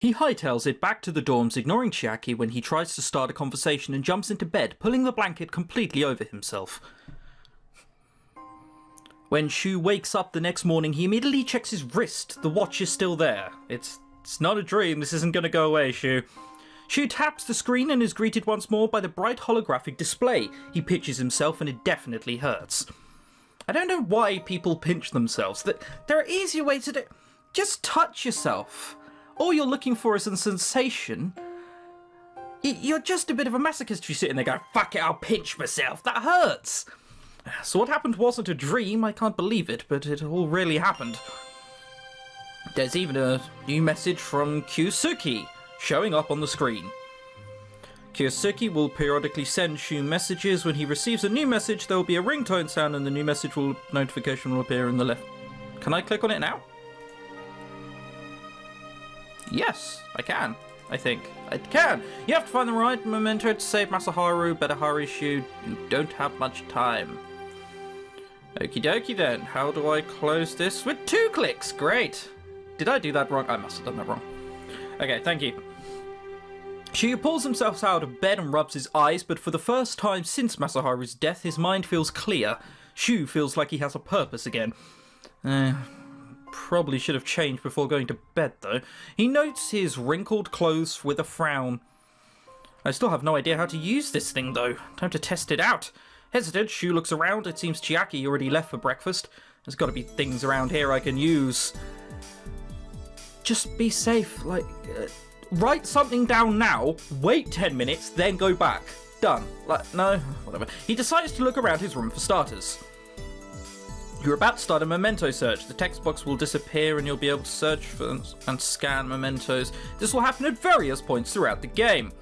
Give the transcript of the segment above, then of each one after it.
He hightails it back to the dorms, ignoring Chiaki when he tries to start a conversation and jumps into bed, pulling the blanket completely over himself. When Shu wakes up the next morning, he immediately checks his wrist. The watch is still there. It's not a dream. This isn't going to go away, Shu. Shu taps the screen and is greeted once more by the bright holographic display. He pinches himself and it definitely hurts. I don't know why people pinch themselves. There are easier ways to do it. Just touch yourself. All you're looking for is a sensation. You're just a bit of a masochist. You sitting there going, fuck it, I'll pinch myself. That hurts. So what happened wasn't a dream. I can't believe it, but it all really happened. There's even a new message from Shuuki showing up on the screen. Shuuki will periodically send Shu messages. When he receives a new message, there will be a ringtone sound and the new notification will appear in the left. Can I click on it now? Yes, I can. I think. I can! You have to find the right memento to save Masaharu. Better hurry, Shu. You don't have much time. Okie dokie then. How do I close this? With 2 clicks! Great! Did I do that wrong? I must have done that wrong. Okay, thank you. Shu pulls himself out of bed and rubs his eyes, but for the first time since Masaharu's death, his mind feels clear. Shu feels like he has a purpose again. Probably should have changed before going to bed, though. He notes his wrinkled clothes with a frown. I still have no idea how to use this thing, though. Time to test it out. Hesitant, Shu looks around. It seems Chiaki already left for breakfast. There's got to be things around here I can use. Just be safe. Write something down now, wait 10 minutes, then go back. Done. No, whatever. He decides to look around his room for starters. You're about to start a memento search. The text box will disappear and you'll be able to search for and scan mementos. This will happen at various points throughout the game.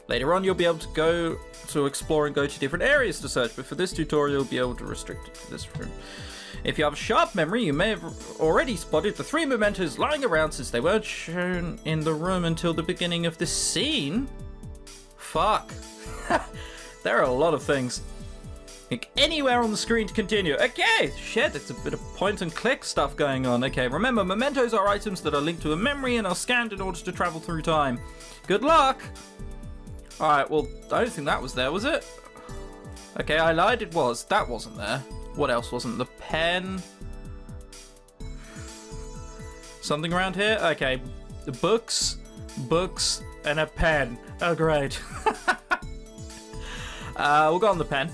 Later on, you'll be able to go to explore and go to different areas to search, but for this tutorial, you'll be able to restrict it to this room. If you have a sharp memory, you may have already spotted the 3 mementos lying around since they weren't shown in the room until the beginning of this scene. Fuck. There are a lot of things. Click anywhere on the screen to continue. Okay, shit, it's a bit of point and click stuff going on. Okay, remember, mementos are items that are linked to a memory and are scanned in order to travel through time. Good luck! Alright, well, I don't think that was there, was it? Okay, I lied, it was. That wasn't there. What else wasn't? The pen? Something around here? Okay, the books, and a pen. Oh, great. We'll go on the pen.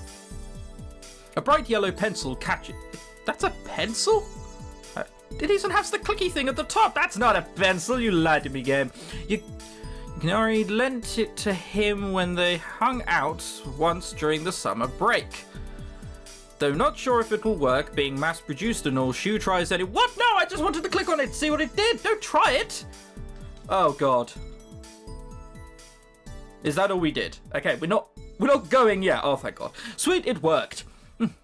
A bright yellow pencil catches... That's a pencil? It even has the clicky thing at the top. That's not a pencil. You lied to me, game. Gnari lent it to him when they hung out once during the summer break. Though not sure if it will work, being mass-produced and all, Shu tries any... What? No, I just wanted to click on it, see what it did. Don't try it. Oh, God. Is that all we did? Okay, we're not going yet. Oh, thank God. Sweet, it worked.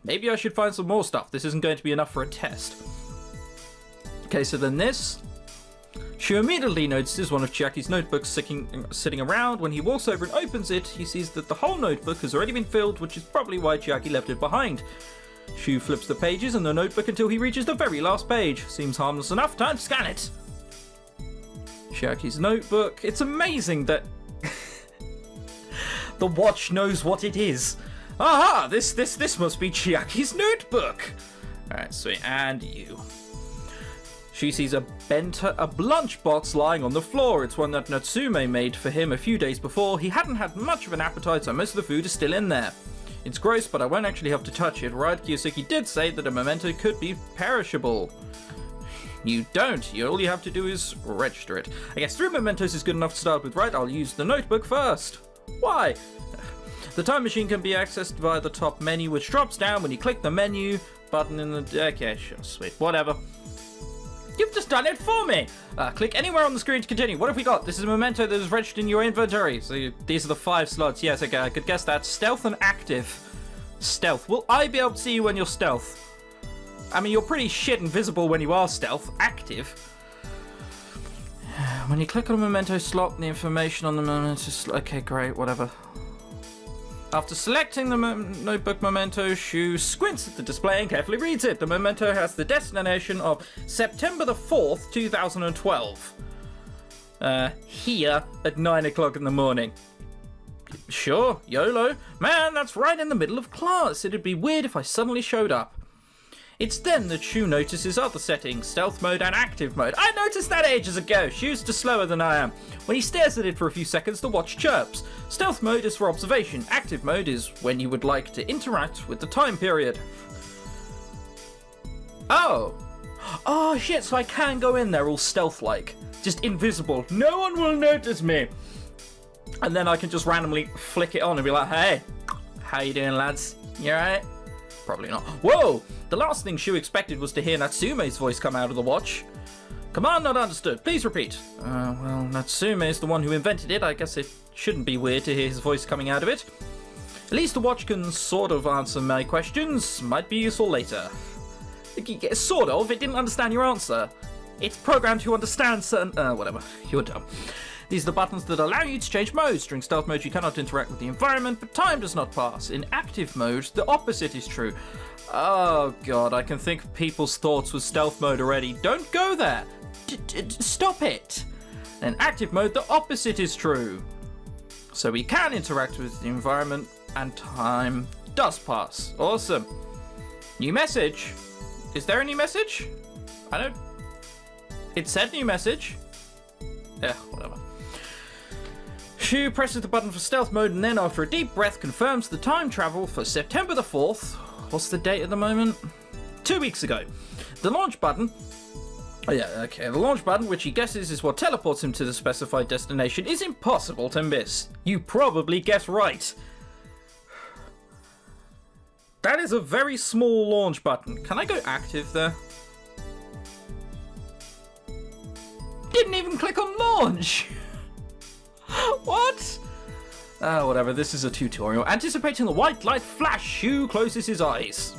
Maybe I should find some more stuff. This isn't going to be enough for a test. Okay, so then this. Shu immediately notices one of Chiaki's notebooks sitting around. When he walks over and opens it, he sees that the whole notebook has already been filled, which is probably why Chiaki left it behind. Shu flips the pages in the notebook until he reaches the very last page. Seems harmless enough. Time to scan it. Chiaki's notebook. It's amazing that the watch knows what it is. Aha! This must be Chiaki's notebook. Alright, sweet. And you. She sees a lunchbox lying on the floor. It's one that Natsume made for him a few days before. He hadn't had much of an appetite, so most of the food is still in there. It's gross, but I won't actually have to touch it, right? Kiyosaki did say that a memento could be perishable. You don't. All you have to do is register it. I guess 3 mementos is good enough to start with, right? I'll use the notebook first. Why? The time machine can be accessed via the top menu, which drops down when you click the menu button in the... Okay, sure, sweet. Whatever. You've just done it for me! Click anywhere on the screen to continue. What have we got? This is a memento that is registered in your inventory. So these are the 5 slots. Yes, okay, I could guess that. Stealth and active. Stealth. Will I be able to see you when you're stealth? I mean, you're pretty shit invisible when you are stealth. Active. When you click on a memento slot, the information on the memento slot... Okay, great, whatever. After selecting the notebook memento, Shu squints at the display and carefully reads it. The memento has the destination of September the 4th, 2012. here at 9 o'clock in the morning. Sure, YOLO. Man, that's right in the middle of class. It'd be weird if I suddenly showed up. It's then that Shuu notices other settings, stealth mode and active mode. I noticed that ages ago. Shuu's just slower than I am. When he stares at it for a few seconds, the watch chirps. Stealth mode is for observation. Active mode is when you would like to interact with the time period. Oh. Oh shit, so I can go in there all stealth-like. Just invisible. No one will notice me. And then I can just randomly flick it on and be like, hey, how you doing, lads? You alright? Probably not. Whoa! The last thing Shuu expected was to hear Natsume's voice come out of the watch. Command not understood. Please repeat. Well, Natsume is the one who invented it. I guess it shouldn't be weird to hear his voice coming out of it. At least the watch can sort of answer my questions. Might be useful later. Sort of. It didn't understand your answer. It's programmed to understand certain... whatever. You're dumb. These are the buttons that allow you to change modes. During stealth mode, you cannot interact with the environment, but time does not pass. In active mode, the opposite is true. Oh god, I can think of people's thoughts with stealth mode already. Don't go there. Stop it. In active mode, the opposite is true. So we can interact with the environment, and time does pass. Awesome. New message. Is there any message? I don't... It said new message. Yeah, whatever. Shuu presses the button for stealth mode and then, after a deep breath, confirms the time travel for September the 4th. What's the date at the moment? 2 weeks ago. The launch button... Oh yeah, okay. The launch button, which he guesses is what teleports him to the specified destination, is impossible to miss. You probably guessed right. That is a very small launch button. Can I go active there? Didn't even click on launch! What? Whatever, this is a tutorial. Anticipating the white light flash, Shuu closes his eyes.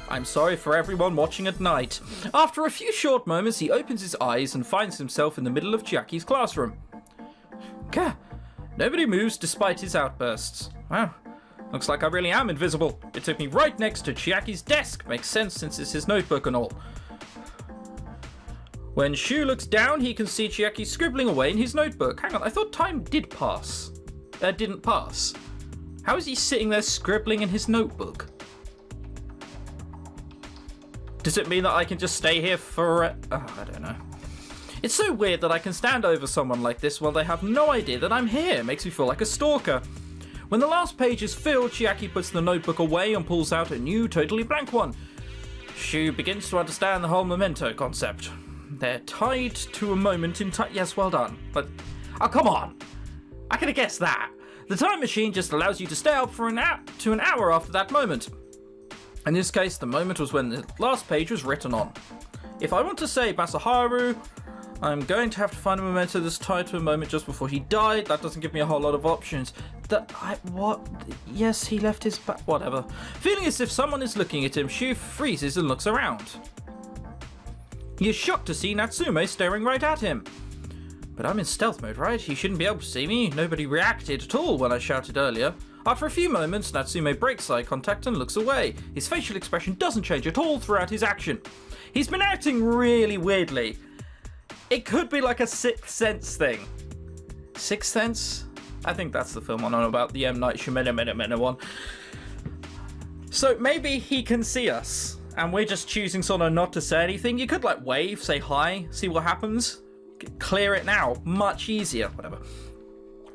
I'm sorry for everyone watching at night. After a few short moments, he opens his eyes and finds himself in the middle of Chiaki's classroom. Gah! Nobody moves despite his outbursts. Wow. Looks like I really am invisible. It took me right next to Chiaki's desk. Makes sense since it's his notebook and all. When Shuu looks down, he can see Chiaki scribbling away in his notebook. Hang on, I thought time did pass. Didn't pass. How is he sitting there scribbling in his notebook? Does it mean that I can just stay here for... I don't know. It's so weird that I can stand over someone like this while they have no idea that I'm here. It makes me feel like a stalker. When the last page is filled, Chiaki puts the notebook away and pulls out a new, totally blank one. Shuu begins to understand the whole Memento concept. They're tied to a moment in time. Yes, well done. But, oh, come on. I could have guessed that. The time machine just allows you to stay up for an hour after that moment. In this case, the moment was when the last page was written on. If I want to save Masaharu, I'm going to have to find a memento that's tied to a moment just before he died. That doesn't give me a whole lot of options. What? Yes, he left his back. Whatever. Feeling as if someone is looking at him, Shuu freezes and looks around. He is shocked to see Natsume staring right at him. But I'm in stealth mode, right? He shouldn't be able to see me. Nobody reacted at all when I shouted earlier. After a few moments, Natsume breaks eye contact and looks away. His facial expression doesn't change at all throughout his action. He's been acting really weirdly. It could be like a Sixth Sense thing. Sixth Sense? I think that's the film I know about, the M. Night Shyamalan one. So maybe he can see us, and we're just choosing sort of not to say anything. You could like wave, say hi, see what happens. Clear it now. Much easier. Whatever.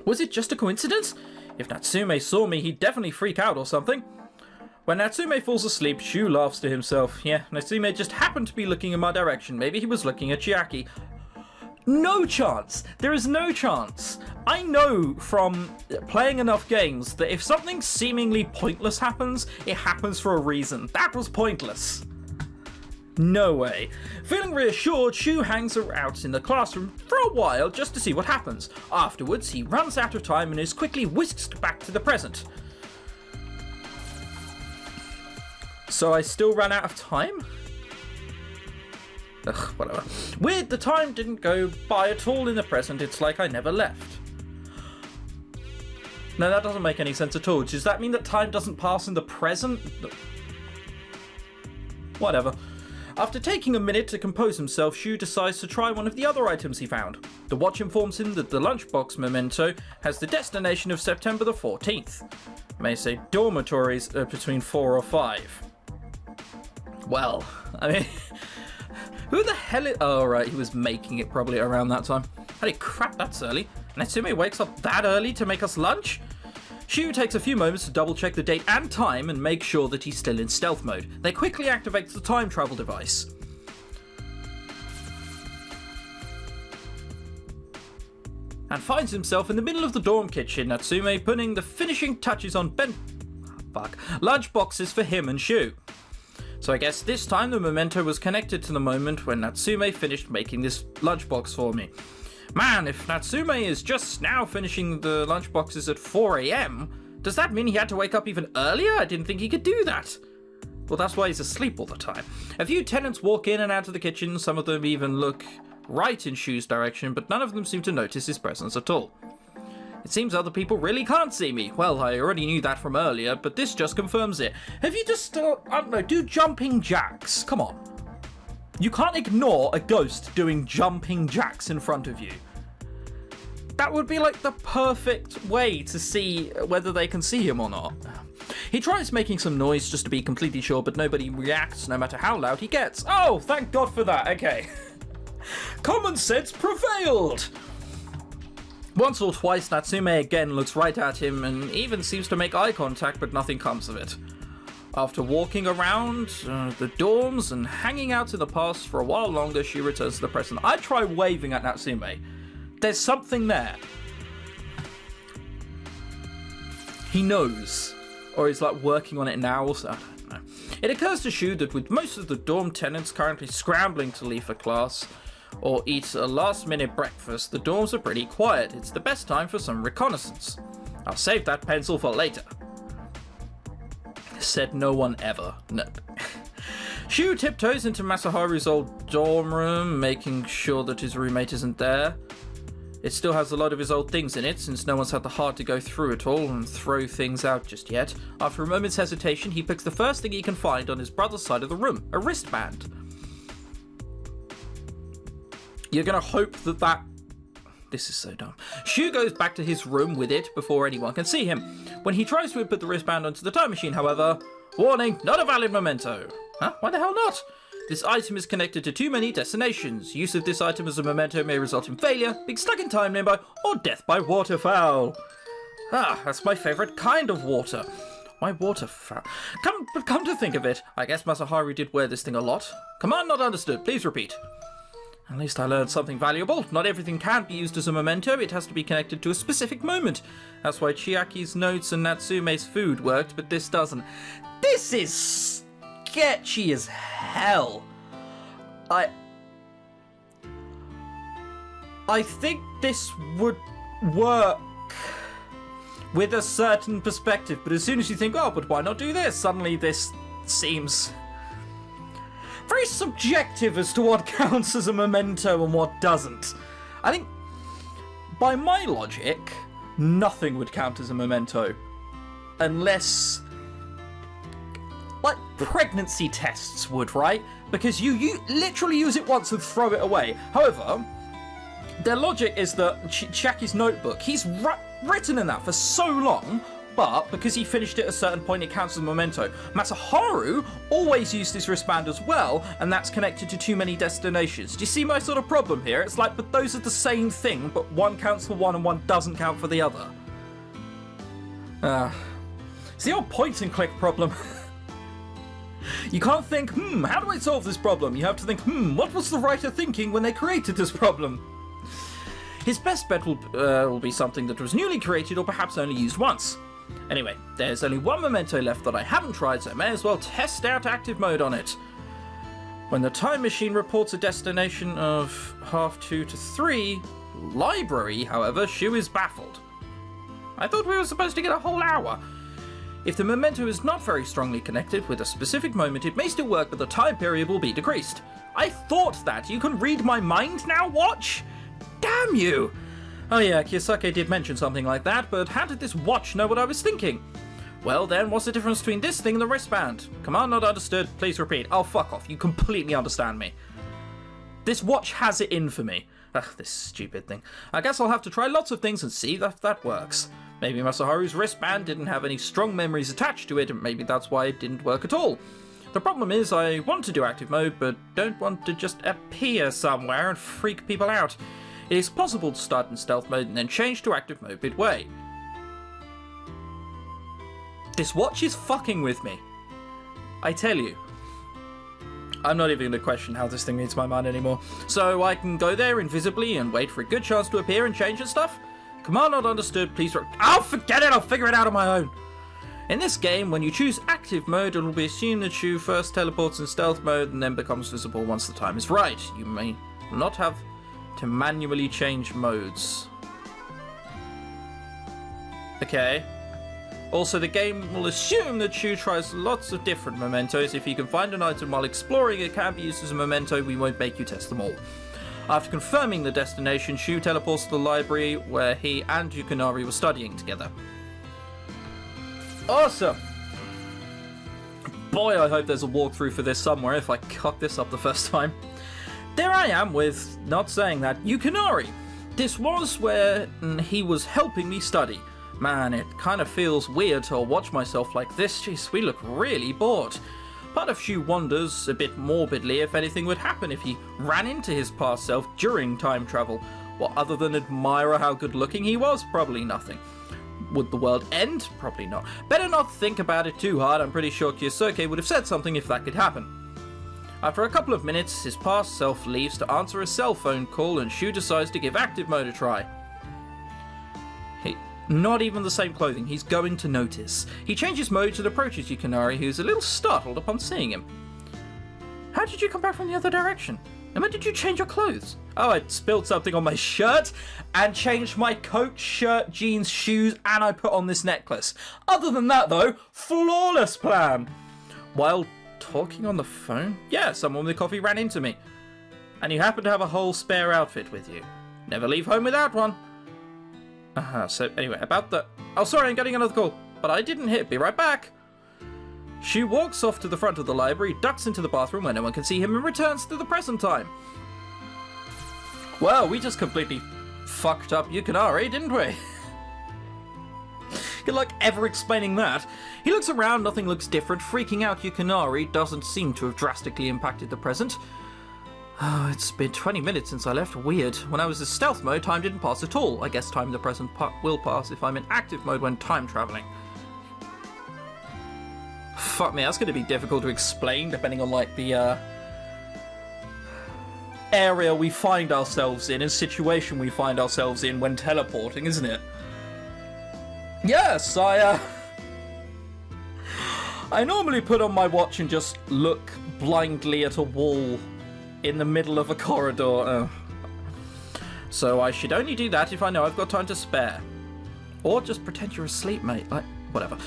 Was it just a coincidence? If Natsume saw me, he'd definitely freak out or something. When Natsume falls asleep, Shuu laughs to himself. Yeah, Natsume just happened to be looking in my direction. Maybe he was looking at Chiaki. No chance! There is no chance! I know from playing enough games that if something seemingly pointless happens, it happens for a reason. That was pointless. No way. Feeling reassured, Shuu hangs out in the classroom for a while just to see what happens. Afterwards, he runs out of time and is quickly whisked back to the present. So I still ran out of time? Ugh, whatever. Weird, the time didn't go by at all in the present. It's like I never left. No, that doesn't make any sense at all. Does that mean that time doesn't pass in the present? Whatever. After taking a minute to compose himself, Shu decides to try one of the other items he found. The watch informs him that the lunchbox memento has the destination of September the 14th. May say dormitories between 4 or 5. Well, I mean, who the hell is... Oh, right, he was making it probably around that time. Holy crap, that's early. Natsume wakes up that early to make us lunch? Shu takes a few moments to double check the date and time and make sure that he's still in stealth mode. They quickly activate the time travel device. And finds himself in the middle of the dorm kitchen, Natsume putting the finishing touches on lunch boxes for him and Shu. So I guess this time the memento was connected to the moment when Natsume finished making this lunchbox for me. Man, if Natsume is just now finishing the lunchboxes at 4 AM, does that mean he had to wake up even earlier? I didn't think he could do that. Well, that's why he's asleep all the time. A few tenants walk in and out of the kitchen, some of them even look right in Shu's direction, but none of them seem to notice his presence at all. It seems other people really can't see me. Well, I already knew that from earlier, but this just confirms it. Have you just, I don't know, do jumping jacks? Come on. You can't ignore a ghost doing jumping jacks in front of you. That would be like the perfect way to see whether they can see him or not. He tries making some noise just to be completely sure, but nobody reacts no matter how loud he gets. Oh, thank God for that. Okay. Common sense prevailed. Once or twice, Natsume again looks right at him and even seems to make eye contact, but nothing comes of it. After walking around the dorms and hanging out in the past for a while longer, she returns to the present. I try waving at Natsume. There's something there. He knows. Or he's like working on it now also. I don't know. It occurs to Shu that with most of the dorm tenants currently scrambling to leave for class or eat a last-minute breakfast, the dorms are pretty quiet. It's the best time for some reconnaissance. I'll save that pencil for later. Said no one ever. No. Shu tiptoes into Masaharu's old dorm room, making sure that his roommate isn't there. It still has a lot of his old things in it, since no one's had the heart to go through it all and throw things out just yet. After a moment's hesitation, he picks the first thing he can find on his brother's side of the room, a wristband. You're gonna hope that... This is so dumb. Shu goes back to his room with it before anyone can see him. When he tries to input the wristband onto the time machine, however, warning, not a valid memento. Huh? Why the hell not? This item is connected to too many destinations. Use of this item as a memento may result in failure, being stuck in time limbo, or death by waterfowl. Ah, that's my favourite kind of water. Why waterfowl? Come to think of it, I guess Masaharu did wear this thing a lot. Command not understood, please repeat. At least I learned something valuable. Not everything can be used as a memento, it has to be connected to a specific moment. That's why Chiaki's notes and Natsume's food worked, but this doesn't. This is sketchy as hell. I think this would work with a certain perspective, but as soon as you think, oh, but why not do this? Suddenly this seems very subjective as to what counts as a memento and what doesn't. I think, by my logic, nothing would count as a memento. Unless, like, pregnancy tests would, right? Because you literally use it once and throw it away. However, their logic is that Chiaki's notebook, he's written in that for so long, but because he finished it at a certain point, it counts as a memento. Masaharu always used his wristband as well, and that's connected to too many destinations. Do you see my sort of problem here? It's like, but those are the same thing, but one counts for one and one doesn't count for the other. It's the old point and click problem. You can't think, how do I solve this problem? You have to think, what was the writer thinking when they created this problem? His best bet will be something that was newly created or perhaps only used once. Anyway, there's only one memento left that I haven't tried, so I may as well test out active mode on it. When the time machine reports a destination of 2:30 to 3, library, however, Shu is baffled. I thought we were supposed to get a whole hour. If the memento is not very strongly connected with a specific moment, it may still work, but the time period will be decreased. I thought that. You can read my mind now, watch? Damn you! Oh yeah, Kiyosaki did mention something like that, but how did this watch know what I was thinking? Well then, what's the difference between this thing and the wristband? Command not understood, please repeat. Oh, fuck off, you completely understand me. This watch has it in for me. Ugh, this stupid thing. I guess I'll have to try lots of things and see if that works. Maybe Masaharu's wristband didn't have any strong memories attached to it, and maybe that's why it didn't work at all. The problem is I want to do active mode, but don't want to just appear somewhere and freak people out. It is possible to start in stealth mode and then change to active mode midway. This watch is fucking with me. I tell you. I'm not even going to question how this thing reads my mind anymore. So I can go there invisibly and wait for a good chance to appear and change and stuff? Command not understood, please... Oh, forget it! I'll figure it out on my own! In this game, when you choose active mode, it will be assumed that you first teleports in stealth mode and then becomes visible once the time is right. You may not have to manually change modes. Okay. Also, the game will assume that Shu tries lots of different mementos. If you can find an item while exploring, it can be used as a memento. We won't make you test them all. After confirming the destination, Shu teleports to the library where he and Yukinari were studying together. Awesome! Boy, I hope there's a walkthrough for this somewhere if I cock this up the first time. There I am with, not saying that, Yukinari. This was where he was helping me study. Man, it kind of feels weird to watch myself like this. Jeez, we look really bored. Part of Shu wonders, a bit morbidly, if anything would happen if he ran into his past self during time travel. Well, other than admire how good looking he was, probably nothing. Would the world end? Probably not. Better not think about it too hard. I'm pretty sure Kyosuke would have said something if that could happen. After a couple of minutes, his past self leaves to answer a cell phone call and Shu decides to give active mode a try. Not even the same clothing, he's going to notice. He changes modes and approaches Yukinari, who's a little startled upon seeing him. How did you come back from the other direction? And when did you change your clothes? Oh, I spilled something on my shirt and changed my coat, shirt, jeans, shoes, and I put on this necklace. Other than that, though, flawless plan. While talking on the phone? Yeah, someone with coffee ran into me. And you happen to have a whole spare outfit with you. Never leave home without one. So anyway, about the... Oh, sorry, I'm getting another call. But I didn't hit. Be right back. Shu walks off to the front of the library, ducks into the bathroom where no one can see him, and returns to the present time. Well, we just completely fucked up Yukinari, didn't we? Good luck ever explaining that. He looks around, nothing looks different. Freaking out Yukinari doesn't seem to have drastically impacted the present. Oh, it's been 20 minutes since I left. Weird. When I was in stealth mode, time didn't pass at all. I guess time in the present will pass if I'm in active mode when time traveling. Fuck me, that's going to be difficult to explain depending on, like, the, area we find ourselves in and situation we find ourselves in when teleporting, isn't it? Yes, I normally put on my watch and just look blindly at a wall in the middle of a corridor. So I should only do that if I know I've got time to spare. Or just pretend you're asleep, mate. Like, whatever.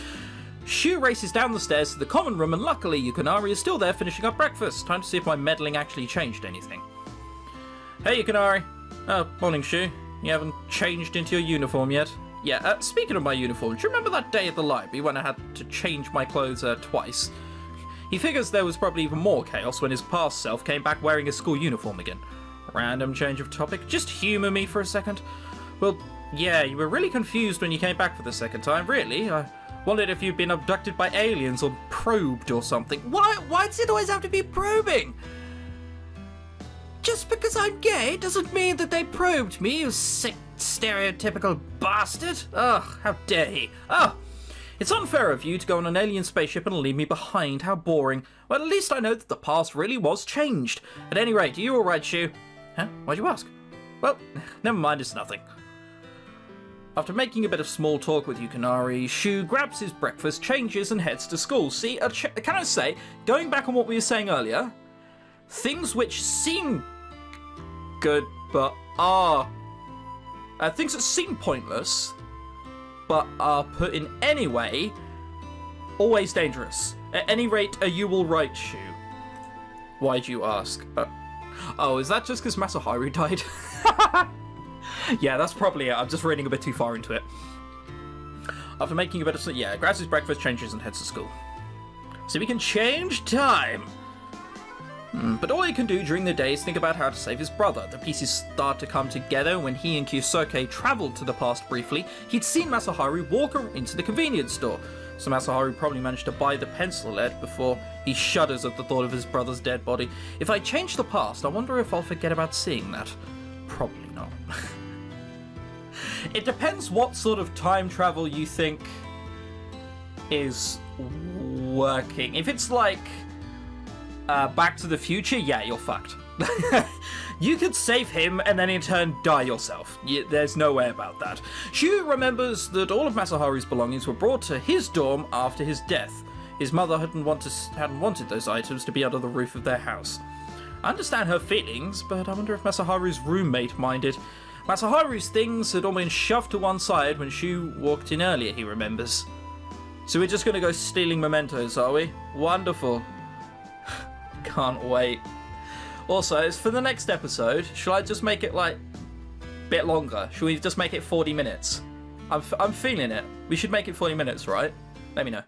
Shu races down the stairs to the common room, and luckily Yukinari is still there finishing up breakfast. Time to see if my meddling actually changed anything. Hey, Yukinari. Oh, morning, Shu. You haven't changed into your uniform yet? Yeah, speaking of my uniform, do you remember that day at the library when I had to change my clothes twice? He figures there was probably even more chaos when his past self came back wearing his school uniform again. Random change of topic. Just humour me for a second. Well, yeah, you were really confused when you came back for the second time, really. I wondered if you'd been abducted by aliens or probed or something. Why does it always have to be probing? Just because I'm gay doesn't mean that they probed me, you sick, stereotypical bastard. Ugh, how dare he. Oh, it's unfair of you to go on an alien spaceship and leave me behind. How boring. Well, at least I know that the past really was changed. At any rate, are you alright, Shu? Huh? Why'd you ask? Well, never mind, it's nothing. After making a bit of small talk with Yukinari, Shu grabs his breakfast, changes, and heads to school. See, can I say, going back on what we were saying earlier, things which seem good, but are... things that seem pointless, but are put in any way, always dangerous. At any rate, are you alright, Shu? Why'd you ask? Oh, is that just because Masaharu died? Yeah, that's probably it. I'm just reading a bit too far into it. After making a bit of... Yeah, grabs his breakfast, changes, and heads to school. So we can change time! But all he can do during the day is think about how to save his brother. The pieces start to come together when he and Kyusuke travelled to the past briefly. He'd seen Masaharu walk into the convenience store, so Masaharu probably managed to buy the pencil lead before he shudders at the thought of his brother's dead body. If I change the past, I wonder if I'll forget about seeing that. Probably not. It depends what sort of time travel you think is working. If it's like Back to the Future, yeah, you're fucked. You could save him and then in turn die yourself. There's no way about that. Shu remembers that all of Masaharu's belongings were brought to his dorm after his death. His mother hadn't wanted those items to be under the roof of their house. I understand her feelings, but I wonder if Masaharu's roommate minded. Masaharu's things had all been shoved to one side when Shu walked in earlier, he remembers. So we're just going to go stealing mementos, are we? Wonderful. Can't wait. Also, for the next episode, shall I just make it like a bit longer? Should we just make it 40 minutes? I'm feeling it. We should make it 40 minutes, right? Let me know.